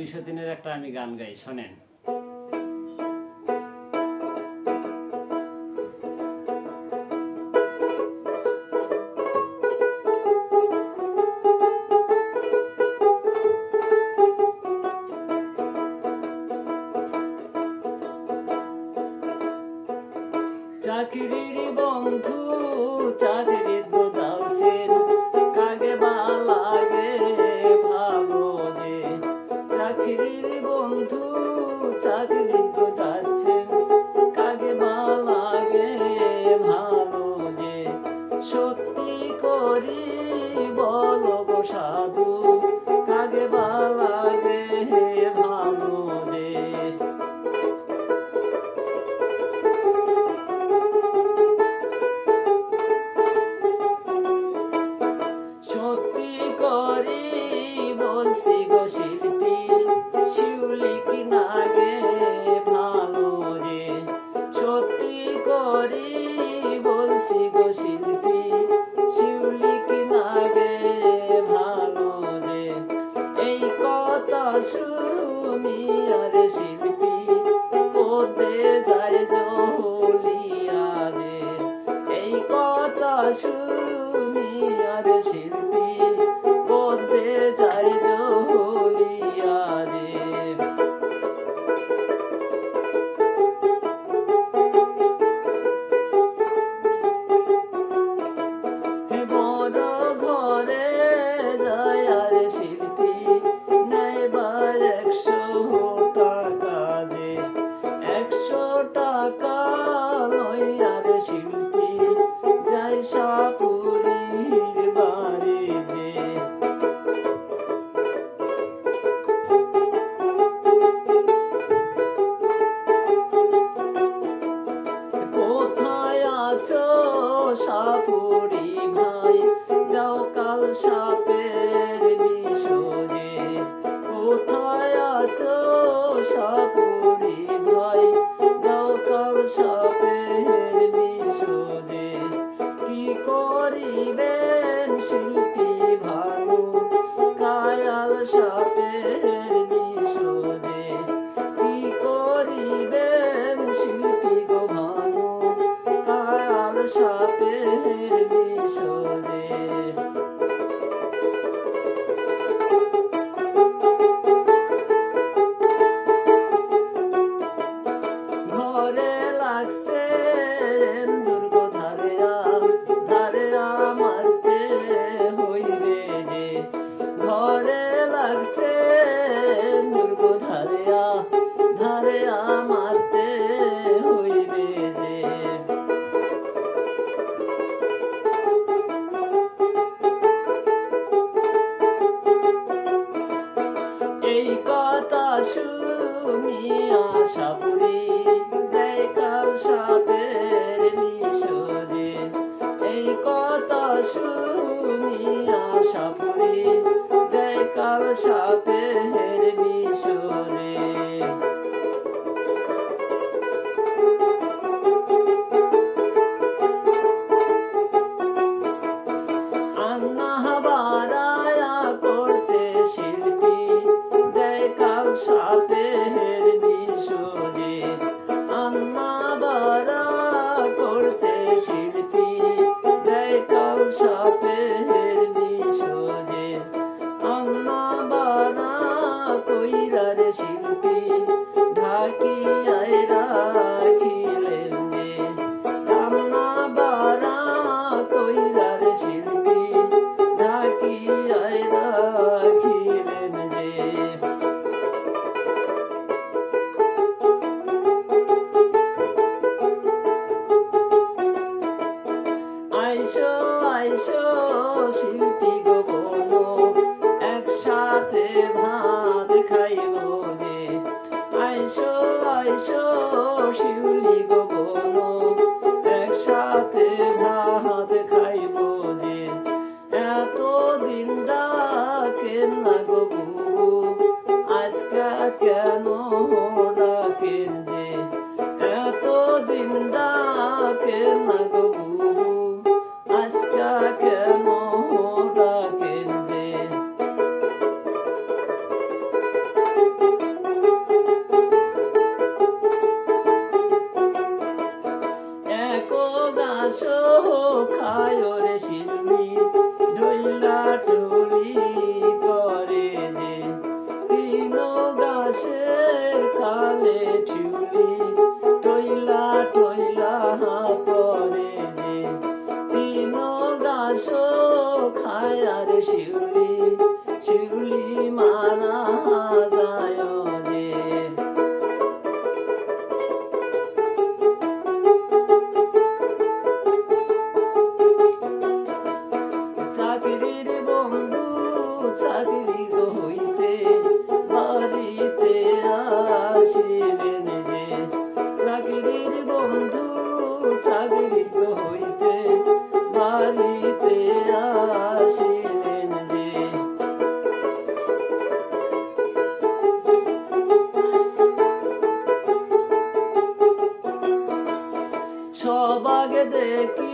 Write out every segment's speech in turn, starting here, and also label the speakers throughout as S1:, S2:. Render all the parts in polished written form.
S1: 203-এর একটা আমি গান গাই, শোনেন। চাকরির বন্ধু চাকরি তো যাচ্ছেন, কাগে বা লাগে ভালো যে। চাকরির বন্ধু চাকরি তো যাচ্ছেন, কাগে বা লাগে ভালো যে। সত্যি করি বলো গো সাধু, কাগে বা লাগে ভালো যে। সত্যি করি বলছি গো শিল্পী, শিউলি কি নাগে ভালো রে। সত্যি করি বলছি গো শিল্পী, শিউলি কি নাগে ভালো রে। এই কথা শুনি আর শিল্পী কোদে যায় জলিয়া রে। এই কথা শুনি আর শিল্পী কোদে যায় জলিয়া রে। বড় ঘরে যায় আর শিল্পী নেবার 100 টাকা যে। 100 টাকা লইয়ার শিল্পী যায় সাপুরীর বাড়ি যে। কোথায় আছো সাপুরি ভাই, দাও কাল সাপের বিষ যে। কোথায় আছো সাপুরি ভাই, দাও কাল সাপের বিষ যে। কি করিবেন শিল্পী ভানু, কায়াল সাপের বিষ যে। কি করিবেন শিল্পী গো ভানু, কায়াল সাপের বিষ যে। ঘরে লাগছে দুর্গ ধারেয়া, ধারেয়া মারতে হইবে যে। ঘরে লাগছে দুর্গ ধারেয়া, ধারেয়া মারতে হইবে যে। এই কথা শুনিয়া সাপুরি দেয় কাল সাপের বিষ যে। এই কথা শুনিয়া সাপুরি দেয় কাল সাপের বিষ রে। আন্না বারায়া করতে শিল্পী দেয় কাল সাপের বিষ যে। আন্না বারা করতে শিল্পী দেয় কাল সাপের বিষ যে। আন্না বারা কইরার শিল্পী ঢাকিয়ায় রাখিলেন যে। রান্না বারা কইরার শিল্পী ঢাকিয়ায় রাখিলেন যে। আইসো আইসো শিল্পী গো বলো, একসাথে ভাত খাইব যে। আইসো আইসো শিউলি গো বলো, একসাথে ভাত খাইব যে। এতদিন ডাকেন না গো বুবু, আজকা কেন ডাকেন যে। এতদিন ডাকেন না গো বুবু, আজকা কেন ডাকেন যে। আসিলেন যে চাকরির বন্ধু চাকরিত হইতে বাড়িতে আসিলেন যে সবাগে দেখি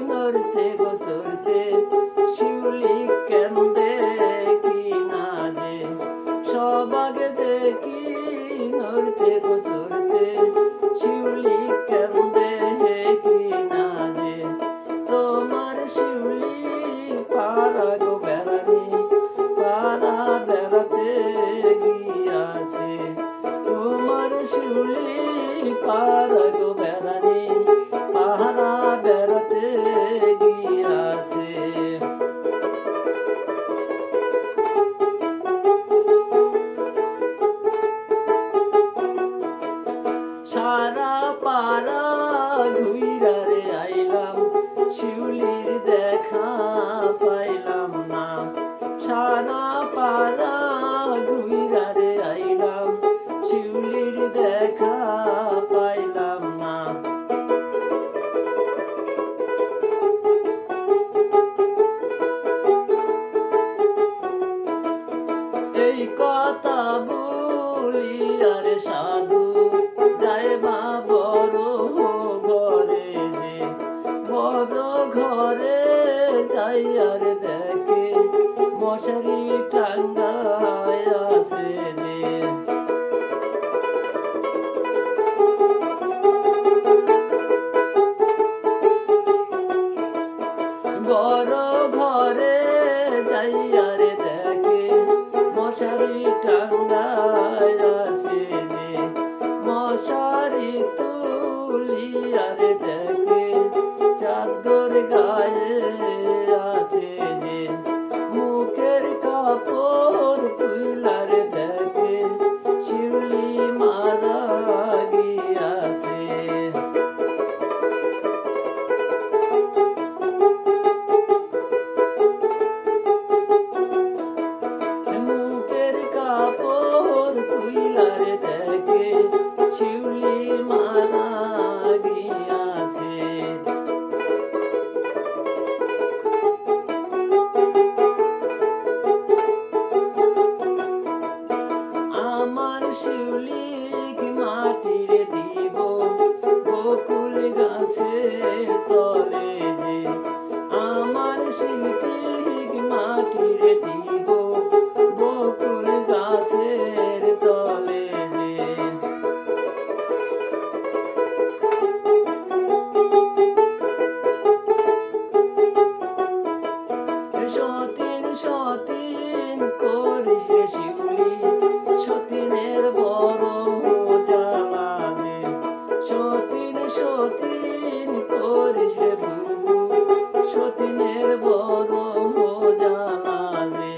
S1: নড়তে গোচরতে শিউলি কেন্দে কি না যে সবাগে দেখি নড়তে গোচরতে শিউলি কেন্দে কি না যে তোমার শিউলি পাড়া গো বেড়ানি পাড়া বেড়াতে গিয়াছে তোমার শিউলি পাড়া গো বেড়ানি পাহারা বেড়াতে গিয়াছে সারা পাড়া ঘুইরা রে আইলাম শিউলির দেখা পাইলাম না সারা পাড়া ঘুইরা রে আইলাম শিউলির দেখা পাইলাম না এই কথা বলি আর সাধু যাইবা বড় ঘরে যে বড় ঘরে যাই আর দেখে মশারি টাঙ্গায় আছে যে বড় ঘরে যাই আর দেখে মশারি টাঙ্গায় আছে যে মশারি তুলি আর দেখে চাদর গায়ে আছে যে মুখের কাপড় তুলার দেখে শিউলি মারা গিয়াছে মুখের কাপড় তুইলার দেখে শিউলি মারা গিয়াছে আমার শিউলি মাটির দিব বকুল গাছের তলে যে আমার শিল্পী মাটির দিব বকুল গাছের তলে যে সতীন সতীন করিস রে শিউলি সতীনের বড় জ্বালা যে সতীন সতীন করিস রে বুবু সতীনের বড় জ্বালা যে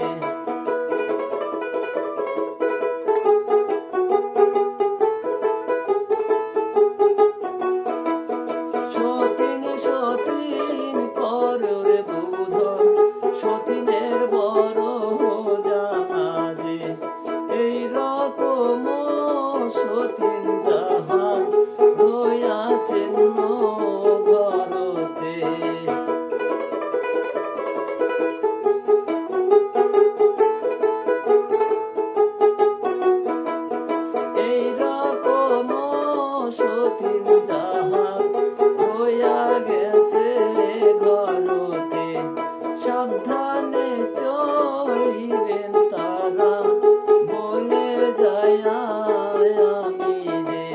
S1: সতীন সতীন কর রে বুধন সতীনের বড় জ্বালা যে এই রকম সতীন যাহার রয়াছেন ঘরতে এই রকম সতীন যাহার রয়া গেছে ঘরতে সাবধানে চলিবেন তারা বলে যায় আমি যে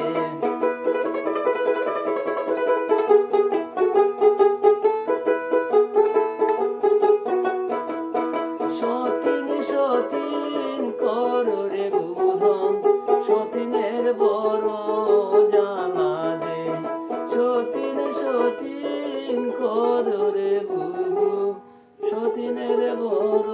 S1: সতীন সতীন কর রে বুধন সতীনের বড় জ্বালা যে সতীন সতীন কর রে বুবু সতীনের বড়